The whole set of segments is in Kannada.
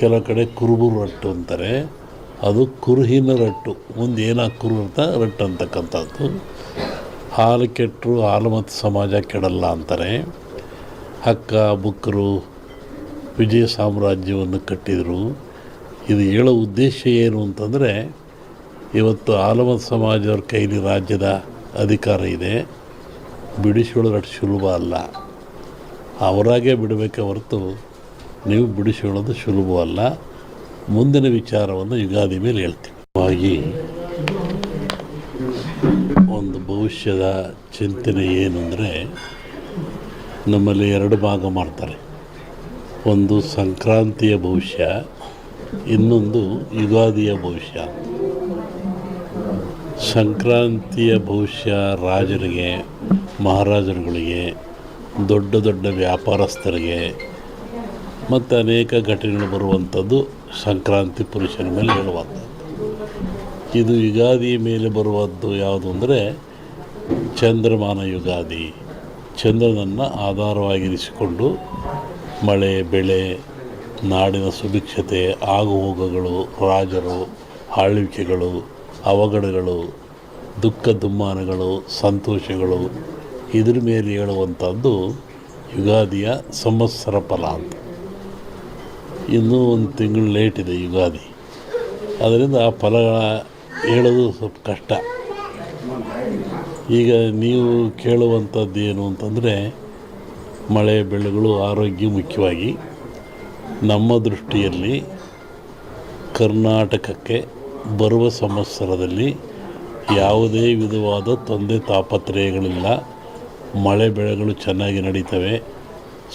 ಕೆಲವು ಕಡೆ ಕುರುಬೂರು ರಟ್ಟು ಅಂತಾರೆ. ಅದು ಕುರುಹಿನ ರಟ್ಟು, ಮುಂದೆ ಏನಾಗಿ ಕುರು ಇರ್ತಾ ರಟ್ಟು ಅಂತಕ್ಕಂಥದ್ದು. ಹಾಲು ಕೆಟ್ಟರು ಹಾಲು ಮತ್ತು ಸಮಾಜ ಕೆಡಲ್ಲ ಅಂತಾರೆ. ಹಕ್ಕ ಬುಕ್ಕರು ವಿಜಯ ಸಾಮ್ರಾಜ್ಯವನ್ನು ಕಟ್ಟಿದರು. ಇದು ಹೇಳೋ ಉದ್ದೇಶ ಏನು ಅಂತಂದರೆ, ಇವತ್ತು ಹಾಲುಮತ ಸಮಾಜದವ್ರ ಕೈಲಿ ರಾಜ್ಯದ ಅಧಿಕಾರ ಇದೆ. ಬಿಡಿಸ್ಕೊಳ್ಳೋದು ಅಷ್ಟು ಸುಲಭ ಅಲ್ಲ. ಅವರಾಗೆ ಬಿಡಬೇಕೆ ಹೊರತು ನೀವು ಬಿಡಿಸ್ಕೊಳ್ಳೋದು ಸುಲಭವಲ್ಲ. ಮುಂದಿನ ವಿಚಾರವನ್ನು ಯುಗಾದಿ ಮೇಲೆ ಹೇಳ್ತೀನಿ. ಹಾಗಾಗಿ ಒಂದು ಭವಿಷ್ಯದ ಚಿಂತನೆ ಏನು ಅಂದರೆ, ನಮ್ಮಲ್ಲಿ ಎರಡು ಭಾಗ ಮಾಡ್ತಾರೆ. ಒಂದು ಸಂಕ್ರಾಂತಿಯ ಭವಿಷ್ಯ, ಇನ್ನೊಂದು ಯುಗಾದಿಯ ಭವಿಷ್ಯ. ಸಂಕ್ರಾಂತಿಯ ಭವಿಷ್ಯ ರಾಜರಿಗೆ, ಮಹಾರಾಜರುಗಳಿಗೆ, ದೊಡ್ಡ ದೊಡ್ಡ ವ್ಯಾಪಾರಸ್ಥರಿಗೆ ಮತ್ತು ಅನೇಕ ಘಟನೆಗಳು ಬರುವಂಥದ್ದು ಸಂಕ್ರಾಂತಿ ಪುರುಷನ ಮೇಲೆ ಹೇಳುವಂಥದ್ದು. ಇದು ಯುಗಾದಿ ಮೇಲೆ ಬರುವಂಥದ್ದು ಯಾವುದು ಅಂದರೆ ಚಂದ್ರಮಾನ ಯುಗಾದಿ. ಚಂದ್ರನನ್ನು ಆಧಾರವಾಗಿರಿಸಿಕೊಂಡು ಮಳೆ, ಬೆಳೆ, ನಾಡಿನ ಸುಭಿಕ್ಷತೆ, ಆಗುಹೋಗುಗಳು, ರಾಜರು, ಆಳ್ವಿಕೆಗಳು, ಅವಘಡಗಳು, ದುಃಖ ದುಮ್ಮಾನಗಳು, ಸಂತೋಷಗಳು, ಇದ್ರ ಮೇಲೆ ಹೇಳುವಂಥದ್ದು ಯುಗಾದಿಯ ಸಂವತ್ಸರ ಫಲ ಅಂತ. ಇನ್ನೂ ಒಂದು ತಿಂಗಳು ಲೇಟ್ ಇದೆ ಯುಗಾದಿ. ಅದರಿಂದ ಆ ಫಲಗಳ ಹೇಳೋದು ಸ್ವಲ್ಪ ಕಷ್ಟ. ಈಗ ನೀವು ಕೇಳುವಂಥದ್ದು ಏನು ಅಂತಂದರೆ, ಮಳೆ ಬೆಳೆಗಳು, ಆರೋಗ್ಯ ಮುಖ್ಯವಾಗಿ. ನಮ್ಮ ದೃಷ್ಟಿಯಲ್ಲಿ ಕರ್ನಾಟಕಕ್ಕೆ ಬರುವ ಸಂವತ್ಸರದಲ್ಲಿ ಯಾವುದೇ ವಿಧವಾದ ತೊಂದರೆ ತಾಪತ್ರಯಗಳಿಲ್ಲ. ಮಳೆ ಬೆಳೆಗಳು ಚೆನ್ನಾಗಿ ನಡೀತವೆ,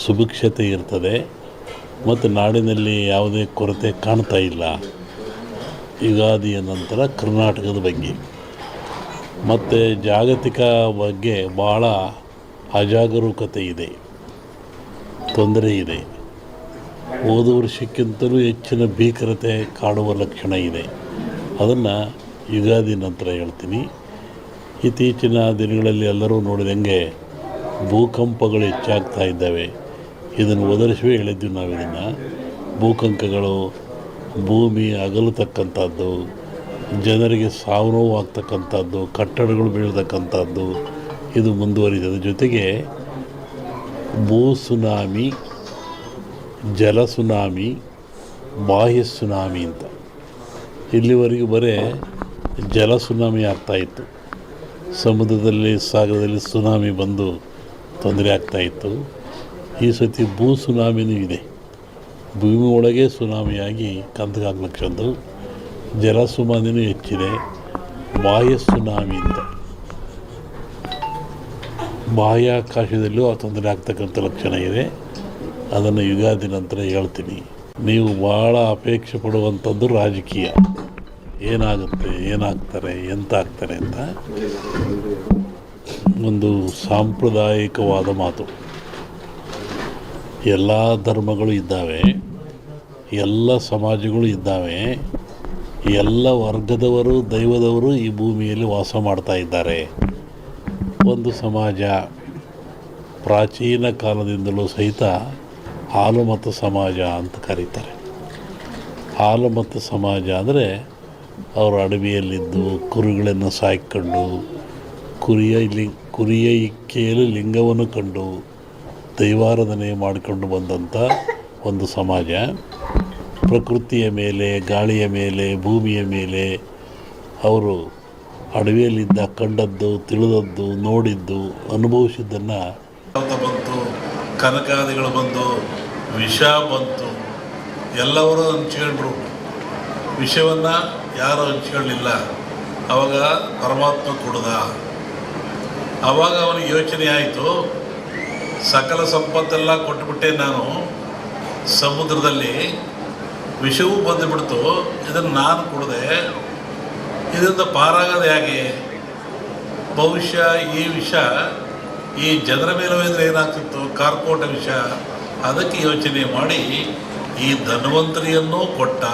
ಸುಭಿಕ್ಷತೆ ಇರ್ತದೆ ಮತ್ತು ನಾಡಿನಲ್ಲಿ ಯಾವುದೇ ಕೊರತೆ ಕಾಣ್ತಾ ಇಲ್ಲ. ಯುಗಾದಿಯ ನಂತರ ಕರ್ನಾಟಕದ ಬಗ್ಗೆ ಮತ್ತು ಜಾಗತಿಕ ಬಗ್ಗೆ ಭಾಳ ಅಜಾಗರೂಕತೆ ಇದೆ, ತೊಂದರೆ ಇದೆ. ಹೋದ ವರ್ಷಕ್ಕಿಂತಲೂ ಹೆಚ್ಚಿನ ಭೀಕರತೆ ಕಾಡುವ ಲಕ್ಷಣ ಇದೆ. ಅದನ್ನು ಯುಗಾದಿ ನಂತರ ಹೇಳ್ತೀನಿ. ಇತ್ತೀಚಿನ ದಿನಗಳಲ್ಲಿ ಎಲ್ಲರೂ ನೋಡಿದಂಗೆ ಭೂಕಂಪಗಳು ಹೆಚ್ಚಾಗ್ತಾ ಇದ್ದಾವೆ. ಇದನ್ನು ಒದರಿಸುವೆ ಹೇಳಿದ್ವಿ ನಾವು. ಇದನ್ನು ಭೂಕಂಪಗಳು, ಭೂಮಿ ಅಗಲತಕ್ಕಂಥದ್ದು, ಜನರಿಗೆ ಸಾವು ನೋವು ಆಗ್ತಕ್ಕಂಥದ್ದು, ಕಟ್ಟಡಗಳು ಬೀಳ್ತಕ್ಕಂಥದ್ದು, ಇದು ಮುಂದುವರಿದ ಜೊತೆಗೆ ಭೂ ಸುನಾಮಿ, ಜಲ ಸುನಾಮಿ, ಬಾಹ್ಯ ಸುನಾಮಿ ಅಂತ. ಇಲ್ಲಿವರೆಗೂ ಬರೀ ಜಲ ಸುನಾಮಿ ಆಗ್ತಾಯಿತ್ತು. ಸಮುದ್ರದಲ್ಲಿ, ಸಾಗರದಲ್ಲಿ ಸುನಾಮಿ ಬಂದು ತೊಂದರೆ ಆಗ್ತಾಯಿತ್ತು. ಈ ಸತಿ ಭೂ ಸುನಾಮಿನೂ ಇದೆ. ಭೂಮಿ ಒಳಗೆ ಸುನಾಮಿಯಾಗಿ ಕಂದಗಾಗ್ಲಕ್ಷದ್ದು. ಜಲ ಸುನಾಮಿನೂ ಹೆಚ್ಚಿದೆ. ಬಾಹ್ಯ ಸುನಾಮಿ ಅಂತ ಬಾಹ್ಯಾಕಾಶದಲ್ಲೂ ಆ ತೊಂದರೆ ಆಗ್ತಕ್ಕಂಥ ಲಕ್ಷಣ ಇದೆ. ಅದನ್ನು ಯುಗಾದಿ ನಂತರ ಹೇಳ್ತೀನಿ. ನೀವು ಭಾಳ ಅಪೇಕ್ಷೆ ಪಡುವಂಥದ್ದು ರಾಜಕೀಯ. ಏನಾಗುತ್ತೆ, ಏನಾಗ್ತಾರೆ, ಎಂತ ಆಗ್ತಾರೆ ಅಂತ ಒಂದು ಸಾಂಪ್ರದಾಯಿಕವಾದ ಮಾತು. ಎಲ್ಲ ಧರ್ಮಗಳು ಇದ್ದಾವೆ, ಎಲ್ಲ ಸಮಾಜಗಳು ಇದ್ದಾವೆ, ಎಲ್ಲ ವರ್ಗದವರು, ದೈವದವರು ಈ ಭೂಮಿಯಲ್ಲಿ ವಾಸ ಮಾಡ್ತಾ ಇದ್ದಾರೆ. ಒಂದು ಸಮಾಜ ಪ್ರಾಚೀನ ಕಾಲದಿಂದಲೂ ಸಹಿತ ಹಾಲುಮತ ಸಮಾಜ ಅಂತ ಕರೀತಾರೆ. ಹಾಲುಮತ ಸಮಾಜ ಅಂದರೆ ಅವರು ಅಡವಿಯಲ್ಲಿದ್ದು ಕುರಿಗಳನ್ನು ಸಾಕಿಕೊಂಡು, ಕುರಿಯ ಇಕ್ಕೆಯಲ್ಲಿ ಲಿಂಗವನ್ನು ಕಂಡು ದೈವಾರಾಧನೆ ಮಾಡಿಕೊಂಡು ಬಂದಂಥ ಒಂದು ಸಮಾಜ. ಪ್ರಕೃತಿಯ ಮೇಲೆ, ಗಾಳಿಯ ಮೇಲೆ, ಭೂಮಿಯ ಮೇಲೆ ಅವರು ಅಡವಿಯಲ್ಲಿದ್ದ ಕಂಡದ್ದು, ತಿಳಿದದ್ದು, ನೋಡಿದ್ದು, ಅನುಭವಿಸಿದ್ದನ್ನು ಬಂತು. ಕನಕಾದಿಗಳು ಬಂದು, ವಿಷ ಬಂತು, ಎಲ್ಲವರು ಹಂಚ್ಕೊಂಡ್ರು. ವಿಷವನ್ನು ಯಾರು ಹಂಚ್ಕೊಳ್ಳಿಲ್ಲ. ಆವಾಗ ಪರಮಾತ್ಮ ಕೊಡ್ದ. ಆವಾಗ ಅವನಿಗೆ ಯೋಚನೆ ಆಯಿತು, ಸಕಲ ಸಂಪತ್ತೆಲ್ಲ ಕೊಟ್ಟುಬಿಟ್ಟೆ ನಾನು, ಸಮುದ್ರದಲ್ಲಿ ವಿಷವೂ ಬಂದುಬಿಡ್ತು, ಇದನ್ನು ನಾನು ಕೊಡದೆ, ಇದರಿಂದ ಪಾರಾಗೋದು ಹೇಗೆ? ಬಹುಶಃ ಈ ವಿಷ ಈ ಜನರ ಮೇಲೆ ಹೋದರೆ ಏನಾಗ್ತಿತ್ತು, ಕಾರ್ಕೋಟ ವಿಷ. ಅದಕ್ಕೆ ಯೋಚನೆ ಮಾಡಿ ಈ ಧನ್ವಂತರಿಯನ್ನು ಕೊಟ್ಟ.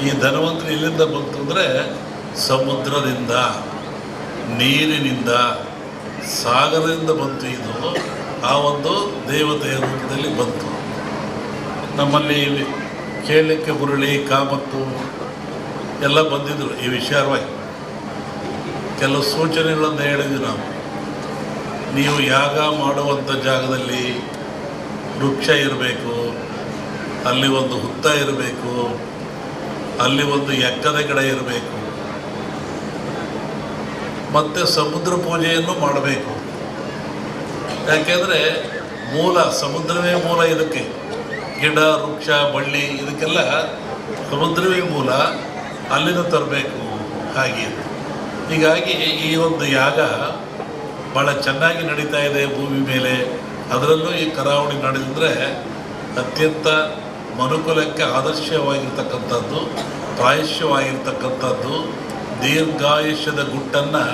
ಈ ಧನ್ವಂತರಿ ಎಲ್ಲಿಂದ ಬಂತು ಅಂದರೆ ಸಮುದ್ರದಿಂದ, ನೀರಿನಿಂದ, ಸಾಗರದಿಂದ ಬಂತು. ಇದು ಆ ಒಂದು ದೇವತೆಯ ರೂಪದಲ್ಲಿ ಬಂತು. ನಮ್ಮಲ್ಲಿ ಕೇಳಲಿಕ್ಕೆ ಮುರಳಿ ಕಾಮತ್ತು ಎಲ್ಲ ಬಂದಿದ್ದರು ಈ ವಿಚಾರವಾಗಿ. ಕೆಲವು ಸೂಚನೆಗಳನ್ನು ಹೇಳಿದ್ವಿ ನಾವು. ನೀವು ಯಾಗ ಮಾಡುವಂಥ ಜಾಗದಲ್ಲಿ ವೃಕ್ಷ ಇರಬೇಕು, ಅಲ್ಲಿ ಒಂದು ಹುತ್ತ ಇರಬೇಕು, ಅಲ್ಲಿ ಒಂದು ಎಕ್ಕದ ಗಿಡ ಇರಬೇಕು, ಮತ್ತು ಸಮುದ್ರ ಪೂಜೆಯನ್ನು ಮಾಡಬೇಕು. ಯಾಕೆಂದರೆ ಮೂಲ ಸಮುದ್ರವೇ ಮೂಲ. ಇದಕ್ಕೆ ಗಿಡ ವೃಕ್ಷ ಬಳ್ಳಿ ಇದಕ್ಕೆಲ್ಲ ಸಮುದ್ರವೇ ಮೂಲ, ಅಲ್ಲಿಂದ ತರಬೇಕು. ಹಾಗೆ ಹೀಗಾಗಿ ಈ ಒಂದು ಯಾಗ ಭಾಳ ಚೆನ್ನಾಗಿ ನಡೀತಾ ಇದೆ ಭೂಮಿ ಮೇಲೆ. ಅದರಲ್ಲೂ ಈ ಕರಾವಳಿ ನಡೆದಿದ್ರೆ ಅತ್ಯಂತ ಮನುಕುಲಕ್ಕೆ ಆದರ್ಶವಾಗಿರ್ತಕ್ಕಂಥದ್ದು, ಪ್ರಾಯಶ್ಯವಾಗಿರ್ತಕ್ಕಂಥದ್ದು, ದೀರ್ಘಾಯುಷ್ಯದ ಗುಟ್ಟನ್ನು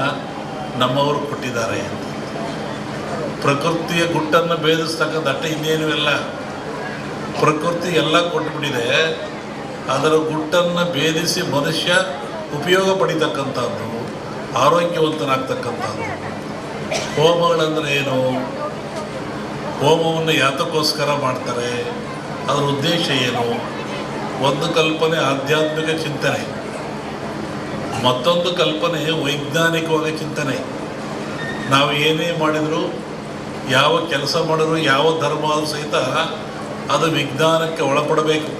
ನಮ್ಮವರು ಕೊಟ್ಟಿದ್ದಾರೆ. ಪ್ರಕೃತಿಯ ಗುಟ್ಟನ್ನು ಭೇದಿಸ್ತಕ್ಕಂಥ ಅಟ್ಟ ಇನ್ನೇನು ಇಲ್ಲ, ಪ್ರಕೃತಿ ಎಲ್ಲ ಕೊಟ್ಟುಬಿಟ್ಟಿದೆ. ಅದರ ಗುಟ್ಟನ್ನು ಭೇದಿಸಿ ಮನುಷ್ಯ ಉಪಯೋಗ ಪಡಿತಕ್ಕಂಥದ್ದು, ಆರೋಗ್ಯವಂತನಾಗ್ತಕ್ಕಂಥದ್ದು. ಹೋಮಗಳಂದರೆ ಏನು? ಹೋಮವನ್ನು ಯಾತಕ್ಕೋಸ್ಕರ ಮಾಡ್ತಾರೆ? ಅದರ ಉದ್ದೇಶ ಏನು? ಒಂದು ಕಲ್ಪನೆ ಆಧ್ಯಾತ್ಮಿಕ ಚಿಂತನೆ, ಮತ್ತೊಂದು ಕಲ್ಪನೆ ವೈಜ್ಞಾನಿಕವಾಗಿ ಚಿಂತನೆ. ನಾವು ಏನೇ ಮಾಡಿದರೂ, ಯಾವ ಕೆಲಸ ಮಾಡಿದ್ರು, ಯಾವ ಧರ್ಮ ಸಹಿತ ಅದು ವಿಜ್ಞಾನಕ್ಕೆ ಒಳಪಡಬೇಕು.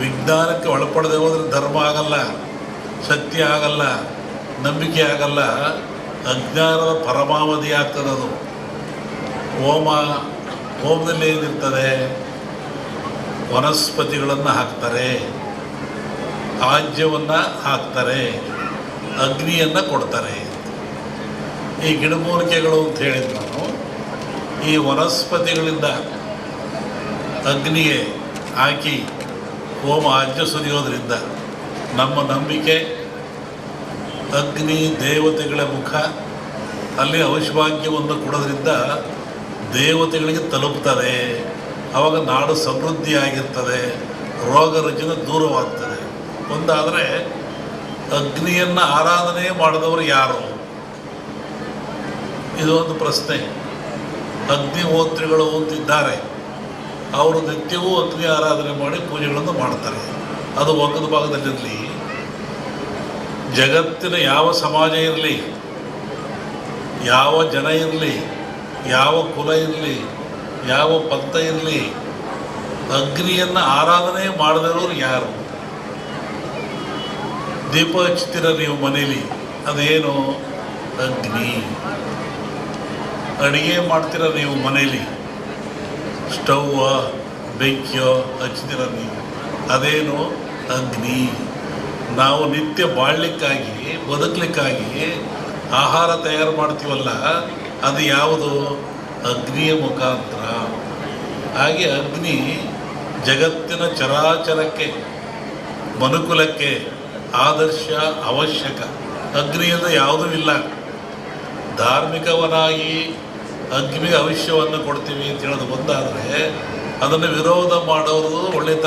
ವಿಜ್ಞಾನಕ್ಕೆ ಒಳಪಡದೆ ಹೋದರೆ ಧರ್ಮ ಆಗಲ್ಲ, ಸತ್ಯ ಆಗಲ್ಲ, ನಂಬಿಕೆ ಆಗಲ್ಲ, ಅಜ್ಞಾನದ ಪರಮಾವಧಿ ಆಗ್ತದೆ ಅದು. ಹೋಮದಲ್ಲಿ ಏನಿರ್ತದೆ? ವನಸ್ಪತಿಗಳನ್ನು ಹಾಕ್ತಾರೆ, ಆಜ್ಯವನ್ನು ಹಾಕ್ತಾರೆ, ಅಗ್ನಿಯನ್ನು ಕೊಡ್ತಾರೆ. ಈ ಗಿಡಮೂಲಿಕೆಗಳು ಅಂತ ಹೇಳಿದ್ರು ನಾನು. ಈ ವನಸ್ಪತಿಗಳಿಂದ ಅಗ್ನಿಗೆ ಹಾಕಿ ಹೋಮ ಆಜ್ಯ ಸುರಿಯೋದ್ರಿಂದ ನಮ್ಮ ನಂಬಿಕೆ ಅಗ್ನಿ ದೇವತೆಗಳ ಮುಖ, ಅಲ್ಲಿ ಔಷಭಾಗ್ಯವನ್ನು ಕೊಡೋದ್ರಿಂದ ದೇವತೆಗಳಿಗೆ ತಲುಪ್ತದೆ. ಆವಾಗ ನಾಡು ಸಮೃದ್ಧಿಯಾಗಿರ್ತದೆ, ರೋಗ ರುಜಿನ ದೂರವಾಗ್ತದೆ. ಒಂದಾದರೆ ಅಗ್ನಿಯನ್ನು ಆರಾಧನೆ ಮಾಡಿದವರು ಯಾರು? ಇದು ಒಂದು ಪ್ರಶ್ನೆ. ಅಗ್ನಿಹೋತ್ರಿಗಳು ಅಂತಿದ್ದಾರೆ, ಅವರು ನಿತ್ಯವೂ ಅಗ್ನಿ ಆರಾಧನೆ ಮಾಡಿ ಪೂಜೆಗಳನ್ನು ಮಾಡ್ತಾರೆ. ಅದು ಒಗ್ಗದ ಭಾಗದಲ್ಲಿರಲಿ. ಜಗತ್ತಿನ ಯಾವ ಸಮಾಜ ಇರಲಿ, ಯಾವ ಜನ ಇರಲಿ, ಯಾವ ಕುಲ ಇರಲಿ, ಯಾವ ಪಂಥ ಇರಲಿ, ಅಗ್ನಿಯನ್ನು ಆರಾಧನೆ ಮಾಡದಿರೋರು ಯಾರು? ದೀಪ ಹಚ್ತೀರ ನೀವು ಮನೇಲಿ, ಅದೇನು? ಅಗ್ನಿ. ಅಡುಗೆ ಮಾಡ್ತೀರ ನೀವು ಮನೇಲಿ, ಸ್ಟವ್ವ ಬೆಂಕಿಯೋ ಹಚ್ತೀರ ನೀವು, ಅದೇನು? ಅಗ್ನಿ. ನಾವು ನಿತ್ಯ ಬಾಳಲಿಕ್ಕಾಗಿ, ಬದುಕಲಿಕ್ಕಾಗಿ ಆಹಾರ ತಯಾರು ಮಾಡ್ತೀವಲ್ಲ, ಅದು ಯಾವುದು? ಅಗ್ನಿಯ ಮುಖಾಂತರ. ಹಾಗೆ ಅಗ್ನಿ ಜಗತ್ತಿನ ಚರಾಚರಕ್ಕೆ, ಮನುಕುಲಕ್ಕೆ ಆದರ್ಶ, ಅವಶ್ಯಕ. ಅಗ್ನಿಯಿಂದ ಯಾವುದೂ ಇಲ್ಲ. ಧಾರ್ಮಿಕವನಾಗಿ ಅಗ್ನಿಗೆ ಭವಿಷ್ಯವನ್ನು ಕೊಡ್ತೀವಿ ಅಂತ ಹೇಳೋದು ಒಂದಾದರೆ, ಅದನ್ನು ವಿರೋಧ ಮಾಡೋದು ಒಳ್ಳೆಯ